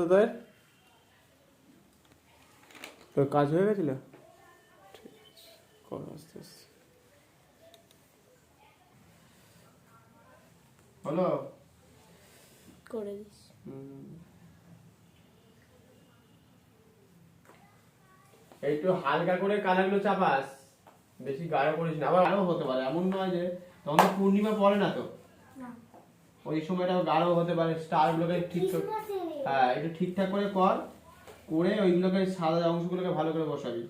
তোদের? তোর কাজ হয়ে গেছিল? ঠিক আছে, কর আস্তে আস্তে। হলো করে দিস। একটু হালকা করে কালারগুলো চাপাস, বেশি গাঢ় করিস না। আবার গাঢ় হতে পারে, এমন নয় যে তখন তো পূর্ণিমা পড়ে না তো, ওই সময়টা গাঢ় হতে পারে। স্টার গুলোকে ঠিকঠাক, হ্যাঁ একটু ঠিকঠাক করে কর, করে ওইগুলোকে সাদা অংশগুলোকে ভালো করে বসাবি।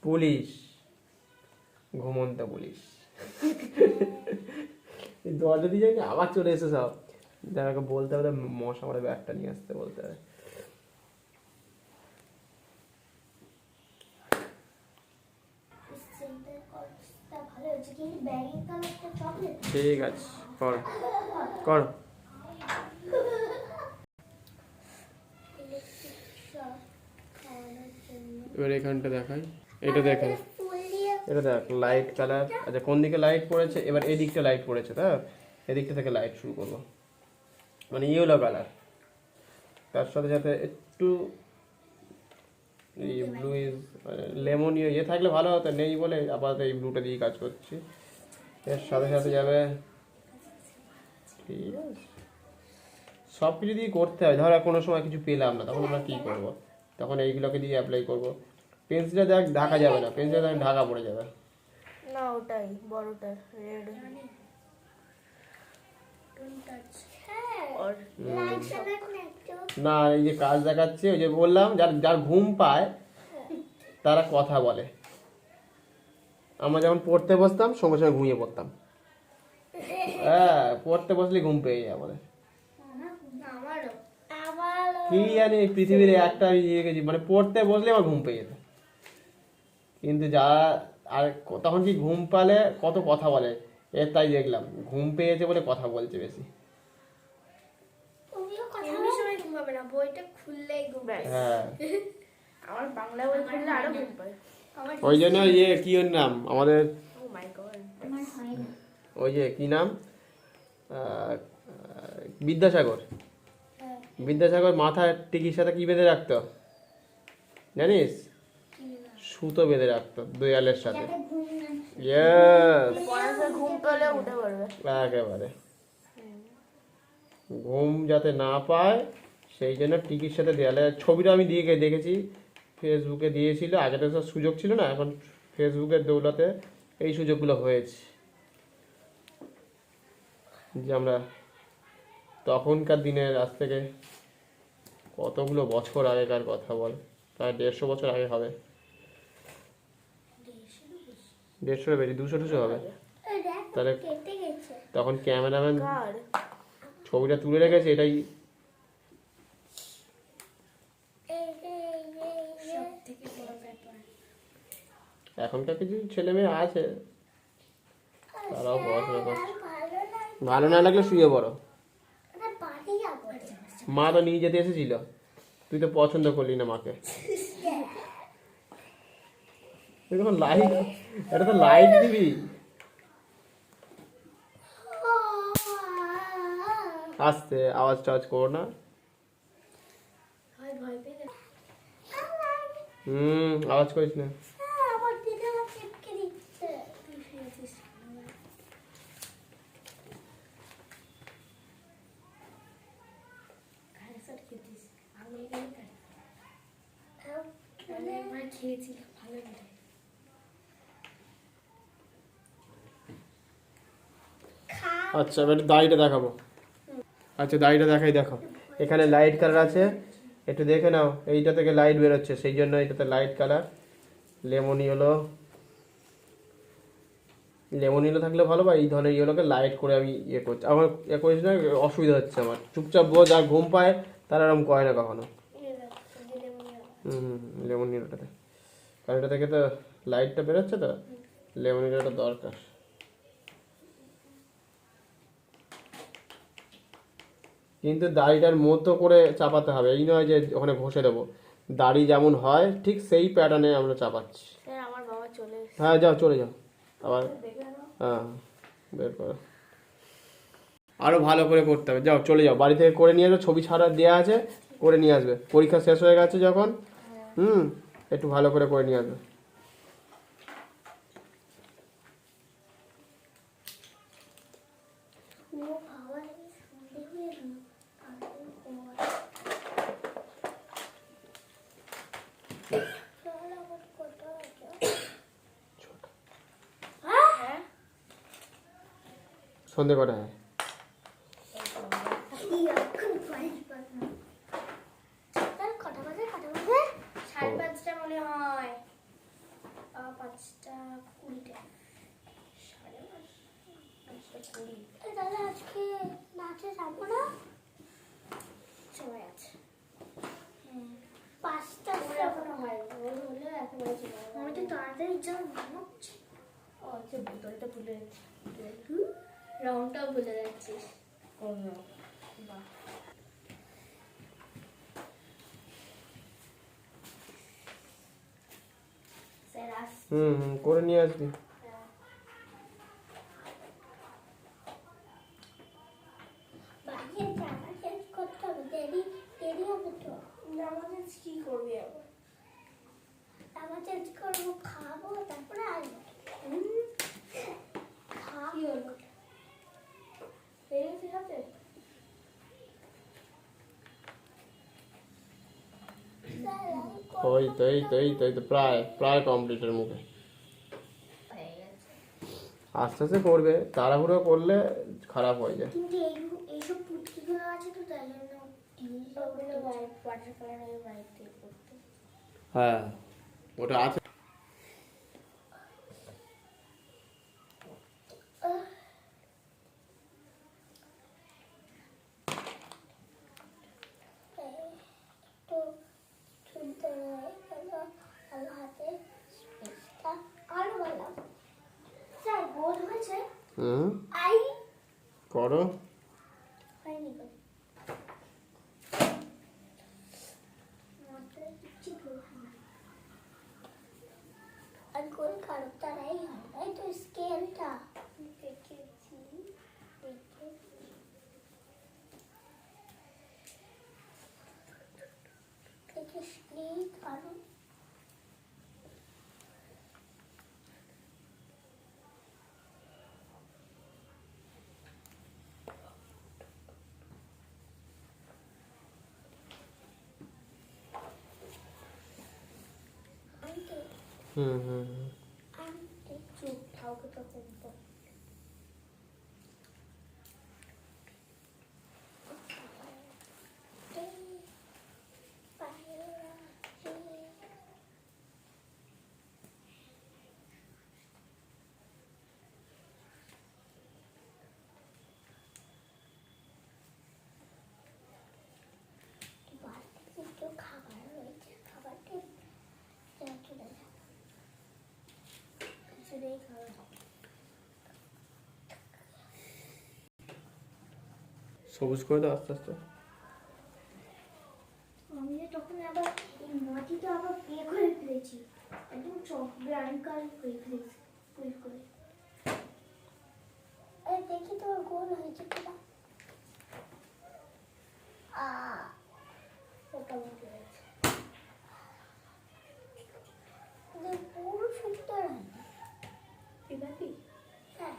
পুলিশ, ঘুমন্ত পুলিশ। দরজা দিয়ে যায়নি, আবার চলে এসে সব। যাকে বলতে হবে মশা মারে ব্যাগটা নিয়ে আসতে বলতে হবে। ঠিক আছে, কর কর। এবার এখানটা দেখাই, এটা দেখে, এটা দেখ লাইট কালার। আচ্ছা কোন দিকে লাইট পড়েছে, এবার এই দিকটা লাইট পড়েছে, তাই এদিকটা থেকে লাইট শুরু করবো, মানে ইয়েলো কালার। তার সাথে সাথে একটু এই ব্লু লেমন ইয়ে থাকলে ভালো হতো, নেই বলে আপাতত এই ব্লুটা দিয়ে কাজ করছি। এর সাথে সাথে যাবে, ঠিক আছে সব কিছু দিয়ে করতে হয়। ধর কোনো সময় কিছু পেলাম না, তখন আমরা কী করবো, তখন এইগুলোকে দিয়ে অ্যাপ্লাই করবো। পেন্সিলটা দেখ ঢাকা যাবে না, পেন্সিলটা দেখ ঢাকা পড়ে যাবে না, ওটাই বড়টা রেড। না। এই যে কাজ দেখাচ্ছে, ওই যে বললাম যার যার ঘুম পায় তারা কথা বলে। আমরা যখন পড়তে বসতাম সঙ্গে সঙ্গে ঘুমিয়ে পড়তাম। হ্যাঁ, পড়তে বসলে ঘুম পেয়ে যায় আমাদের। কি জানি পৃথিবীর একটা ইয়ে গেছি, মানে পড়তে বসলে আমার ঘুম পেয়ে যেত। কিন্তু যারা আর তখন কি ঘুম পালে কত কথা বলে, এর তাই দেখলাম ঘুম পেয়েছে বলে কথা বলছে বেশি। হ্যাঁ, আমার বাংলা বই পড়লে আরো ঘুম পায়। ওই জন্য ইয়ে কি ওর নাম আমাদের, ওই যে কি নাম, বিদ্যাসাগর। বিদ্যাসাগর মাথায় টিকির সাথে কি বেঁধে রাখতো জানিস? সুতো বেঁধে রাখতো দেয়ালের সাথে। ঘুম পেলে উঠে পড়বে একেবারে, ঘুম যাতে না পায় সেই জন্য টিকির সাথে দেয়ালে। ছবিটা আমি দিয়ে দেখেছি, ফেসবুকে দিয়েছিল। আগে তো সব সুযোগ ছিল না, এখন ফেসবুকের দৌলতে এই সুযোগগুলো হয়েছে। যে আমরা তখনকার দিনের, আজ থেকে কতগুলো বছর আগেকার কথা বল, প্রায় 150 বছর আগে হবে। 150 বেশি, 200 হবে। তাহলে তখন ক্যামেরাম্যান ছবিটা তুলে রেখেছে, এটাই এখনকার কিছু ছেলে মেয়ে আছে তারাও পড়াশোনা করছে। ভালো না লাগলে শুয়ে পড়ো। মা তো নিয়ে যেতে এসেছিল, তুই তো পছন্দ করলি না মাকে। লাইট, এটা তো লাইট দিবি। আস্তে, আওয়াজ টাওয়াজ করো না। আওয়াজ করিস না। আচ্ছা এবার দাড়িটা দেখাবো। আচ্ছা দাড়িটা দেখাই, দেখো এখানে লাইট কালার আছে, একটু দেখে নাও। এইটা থেকে লাইট বেরোচ্ছে, সেই জন্য এটাতে light colour. Lemon yellow, lemon yellow থাকলে ভালো, বা এই ধরনের ইয়েলোকে লাইট করে আমি ইয়ে করছি। আমার ইয়ে করিস না, অসুবিধা হচ্ছে আমার। চুপচাপ বো, যা ঘুম পায় তারা এরকম করে না কখনো। লেমন ইয়েলোটাতে, কারণ এটা থেকে তো লাইটটা বেরোচ্ছে, তো লেমন ইয়েলোটা দরকার। কিন্তু দাড়িটার মতো করে চাপাতে হবে, এই নয় যে ওখানে ঘষে দেবো। দাড়ি যেমন হয় ঠিক সেই প্যাটার্নে আমরা চাপাচ্ছি। স্যার আমার বাবা চলে এসেছে। হ্যাঁ যাও চলে যাও আবার। দেখে নাও। হ্যাঁ বের করো। আরো ভালো করে করতে হবে, যাও চলে যাও বাড়ি থেকে করে নিয়ে আসবে, ছবি ছাড়া দেওয়া আছে করে নিয়ে আসবে, পরীক্ষা শেষ হয়ে গেছে যখন একটু ভালো করে নিয়ে আসবে। হ্যাঁ সন্ধে কটা হয়? সাড়ে পাঁচটা মনে হয়, 5:20। সাড়ে 5:20। তাহলে আজকে নাচে যাবো না? সময় আছে। 5টা এখনো হয়নি, ওর হলে একেবারে চলে যাবে। আমি তো তাড়াতাড়ি যাবো মনে হচ্ছে। ও আচ্ছা, বোতলটা ভুলে যাচ্ছি, রংটাও ভুলে যাচ্ছিস। বাহ, স্যার আসছে। করে নিয়ে আসবি। বাইরে জামা চেঞ্জ করতে হবে, দেরি হবে তো। জামা চেঞ্জ কি করবি আবার? জামা চেঞ্জ করবো, খাবো, তারপরে আসবো। কি হলো? পেরেছি হাতে? এই তো প্রায় কমপ্লিটের মুখে। হয়ে গেছে। আস্তে আস্তে করবে, তাড়াহুড়ো করলে খারাপ হয়ে যায়। কিন্তু এইসব পুটকিগুলো আছে তো, তাই জন্য ওগুলো ওয়াটার কালার বাড়িতে করতে। হ্যাঁ ওটা আছে। একটু সুন্দর হয়ে গেল আর হাতে স্পেসটা আরো ভালো। স্যার গোল হয়েছে? আই করো। হয়নি গো, মাত্র কিছু গোল না। আর গোল কারো তারাই হয়, এই তো স্কেলটা দেখেছি দেখিস নেই কারণ আমি চুপ কাউকে তো করবো। একটু খাবার রয়েছে, খাবারটা চলে যাবে, কিছু নেই খাবার। সবুজ করে দাও আস্তে আস্তে। আমি যে তখন আবার এই মাটিটা আবার করে ফেলেছি, একদম ব্রাউন কালার করে ফেলেছি ফুল করে। দেখি তো গোল হয়েছে কিনা। মোটামুটি হয়েছে। পুরো সুন্দর হয়নি। এভাবেই হ্যাঁ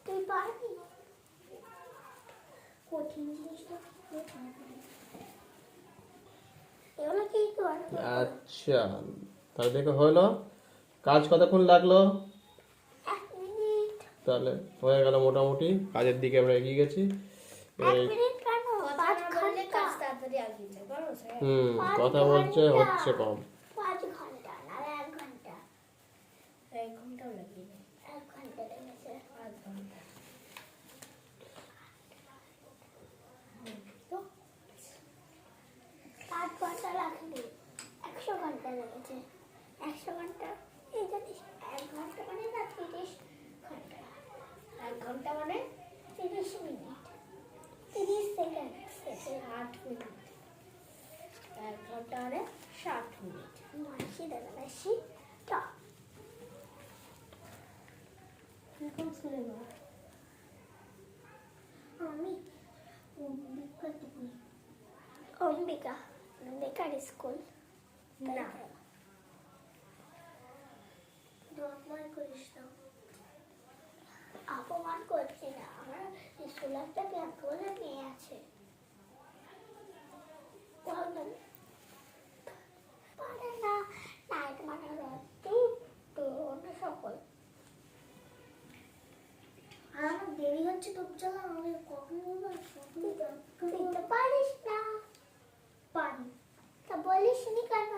তুই পারবি? কঠিন জিনিসটা এগুলো কি কর? আচ্ছা তাহলে দেখো হলো, কাজ কতক্ষণ লাগলো? 1 মিনিট। তাহলে হয়ে গেল মোটামুটি, কাজের দিকে আমরা এগিয়ে গেছি। 1 মিনিট কেন? 5 ঘন্টা। কাজ তাড়াতাড়ি আগিয়ে যায়, বলো স্যার? কথা বলছে হচ্ছে কম। 5 ঘন্টা না 1 ঘন্টা। 1 ঘন্টাও লাগিয়ে যায়। 1 ঘন্টা লেগেছে। 5 ঘন্টা। তো 5 ঘন্টা লাগবে। 100 ঘন্টা লেগেছে। 100 ঘন্টা এই জানিস 1 ঘন্টা মানে না 30 ঘন্টা। 1 ঘন্টা মানে 30 মিনিট 30 সেকেন্ড 60 মিনিট। 1 ঘন্টা মানে 60 মিনিট। মাসি দাদা মাসি তা এখন শুনে নাও। আমি অম্বিকা বেকার স্কুল না। অপমান করিস না। অপমান করছি না, আমার স্কুল একটা বলে মেয়ে আছে পারে না নাইট মানে তো অন্য সকল আমার দেরি হচ্ছে তো চলো আমি কখন তুই তো পারিস না। পারি তা বলিস নি কেন?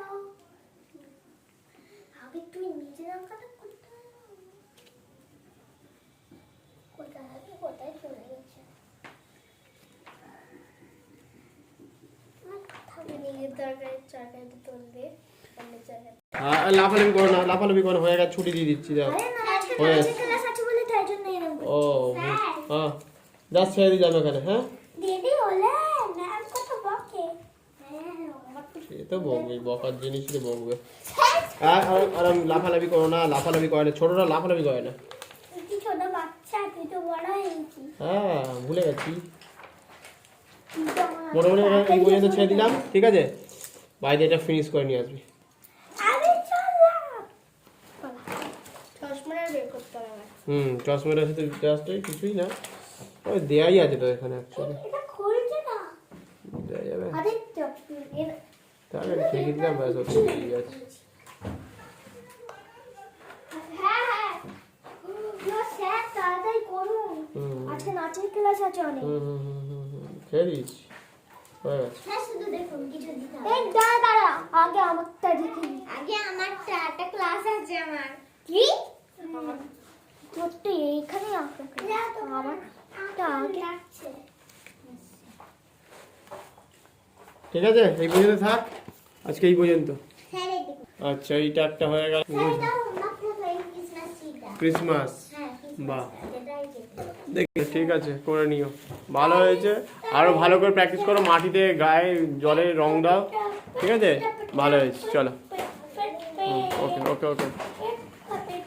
আগে তুই নিজের অঙ্কটা করতে হবে। কোথায় চলে গেছে আমার কথা নিজের তরকারি চরকারিটা তুলবে, অন্য জায়গায়। লাফালাফি করো না, লাফালাফি করো, হয়ে গেছে, ছুটি দিয়ে দিচ্ছি। দাও আরে না আজকে হয়ে নাচের গেছে। ক্লাস আছে বলে তাই জন্য এরকম ও স্যার হ্যাঁ, যা ছেড়ে দিয়ে যাবে ওখানে। হ্যাঁ দিদি হলে ম্যাম কত বকে। হ্যাঁ আমার তো সে তো বকবে, বকার জিনিসই তো বকবে। আর লাফালাফি করো না, লাফালাফি করে না, ছোটরা লাফালাফি করে না। তুই কি ছোট বাচ্চা, তুই তো বড় হয়ে গেছিস। হ্যাঁ ভুলে গেছি। তুই তো আমার মোটামুটি এই পর্যন্ত ছেড়ে দিলাম, তাড়াতাড়ি ঠিক আছে? বাইরে এটা ফিনিশ করে নিয়ে আসবি। আমি চললাম। চশমাটা বের করতে হবে। চশমাটা সাথে জাস্ট কিছুই না, ওই দেয়াই আছে তো এখানে অ্যাকচুয়ালি, এটা খুলছে না। দেওয়া যাবে। আরে তাহলে ঠিকই দিলাম, ব্যাস ওকে ঠিক আছে। হ্যাঁ হ্যাঁ না স্যার তাড়াতাড়ি করুন, আজকে নাচের ক্লাস আছে অনেক। ছেড়ে দিয়েছি, হয়ে গেছে। হ্যাঁ শুধু দেখুন কিছু দিতে হবে। এই দাঁড়া দাঁড়া, আগে আমারটা দেখি। আগে আমারটা একটা ক্লাস আছে আমার। কি? তোর তো এইখানে আঁকা আমারটা আগে আছে। ঠিক আছে, এই পর্যন্ত থাক, আজকে এই পর্যন্ত। স্যার এই দেখুন। আচ্ছা এইটা একটা হয়ে গেল, স্যার দাও না প্লিজ ক্রিসমাস ট্রিটা। ক্রিসমাস। হ্যাঁ বাহ। এটাই যেতে। দেখি ঠিক আছে, করে নিও, ভালো হয়েছে। আরো ভালো করে প্র্যাকটিস করো, মাটিতে গায়ে জলে রং দাও, ঠিক আছে? ভালো হয়েছে, চলো। ওকে ওকে ওকে,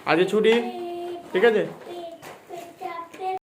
আজকে ছুটি, ঠিক আছে?